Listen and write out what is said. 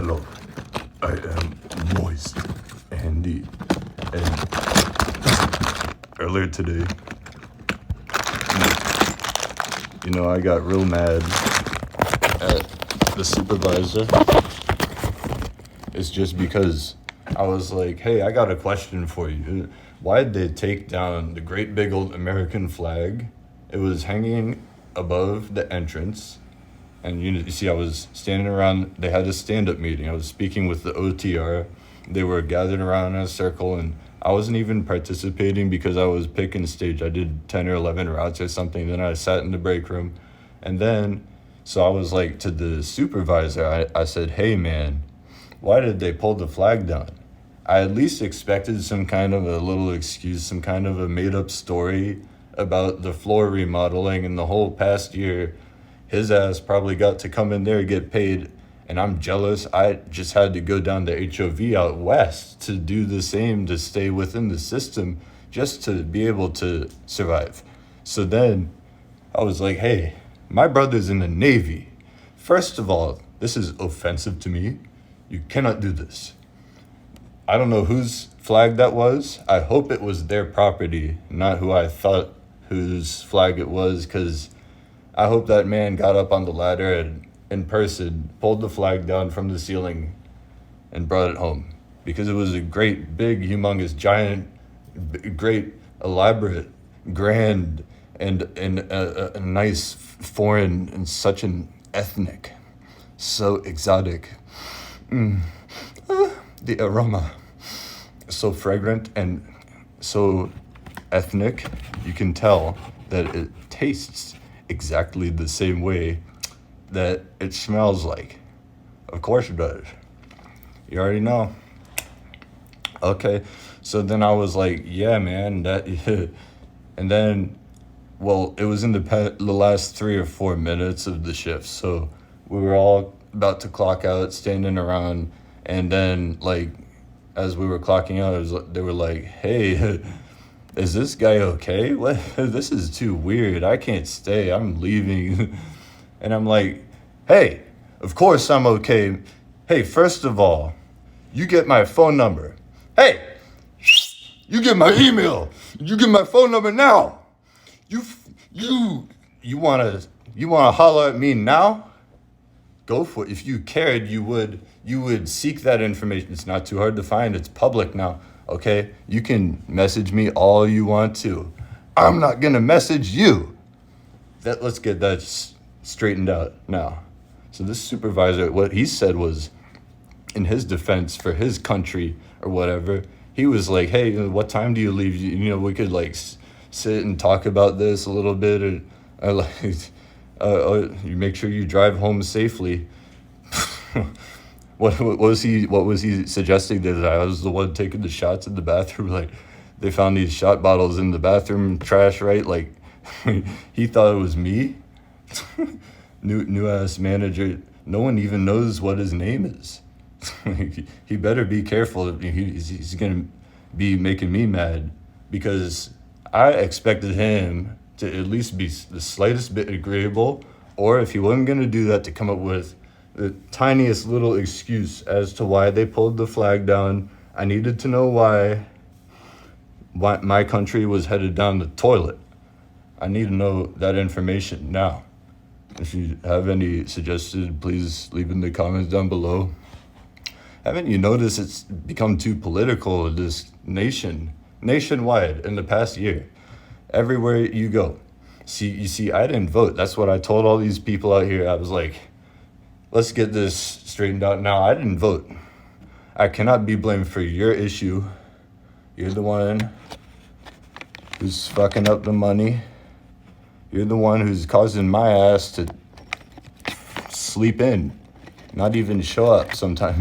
Hello, I am moist Andy, and earlier today, I got real mad at the supervisor. It's just because I was like, hey, I got a question for you. Why did they take down the great big old American flag? It was hanging above the entrance. And you see, I was standing around, they had a stand-up meeting. I was speaking with the OTR. They were gathered around in a circle, and I wasn't even participating because I was picking stage. I did 10 or 11 routes or something. Then I sat in the break room. And then, so I was like to the supervisor, I said, hey man, why did they pull the flag down? I at least expected some kind of a little excuse, some kind of a made-up story about the floor remodeling and the whole past year. His ass probably got to come in there and get paid, and I'm jealous. I just had to go down to HOV out west to do the same, to stay within the system, just to be able to survive. So then I was like, hey, my brother's in the Navy. First of all, this is offensive to me. You cannot do this. I don't know whose flag that was. I hope it was their property, not who I thought whose flag it was, because I hope that man got up on the ladder and in person pulled the flag down from the ceiling and brought it home, because it was a great, big, humongous, giant, great, elaborate, grand, and a nice foreign and such an ethnic, so exotic. The aroma, so fragrant and so ethnic, you can tell that it tastes exactly the same way that it smells like. Of course it does. You already know. Okay, so then I was like, yeah, man, that, and then, well, it was in the last 3 or 4 minutes of the shift, so we were all about to clock out, standing around, and then, like, as we were clocking out, they were like, hey, is this guy okay? What? This is too weird. I can't stay. I'm leaving. And I'm like, hey, of course I'm okay. Hey, first of all, you get my phone number. Hey, you get my email. You get my phone number now. You wanna holler at me now? Go for it. If you cared, you would seek that information. It's not too hard to find. It's public now. Okay, you can message me all you want to. I'm not gonna message you. Let's get that straightened out now. So this supervisor, what he said was, in his defense for his country or whatever, he was like, hey, what time do you leave? We could like sit and talk about this a little bit, or like, you make sure you drive home safely. What was he suggesting that I was the one taking the shots in the bathroom? Like, they found these shot bottles in the bathroom trash, right? Like, he thought it was me. New ass manager. No one even knows what his name is. He better be careful. He's gonna be making me mad, because I expected him to at least be the slightest bit agreeable, or if he wasn't gonna do that, to come up with the tiniest little excuse as to why they pulled the flag down. I needed to know why my country was headed down the toilet. I need to know that information now. If you have any suggestions, please leave in the comments down below. Haven't you noticed it's become too political, this nationwide in the past year? Everywhere you go. You see, I didn't vote. That's what I told all these people out here. I was like, let's get this straightened out now. I didn't vote. I cannot be blamed for your issue. You're the one who's fucking up the money. You're the one who's causing my ass to sleep in, not even show up sometimes.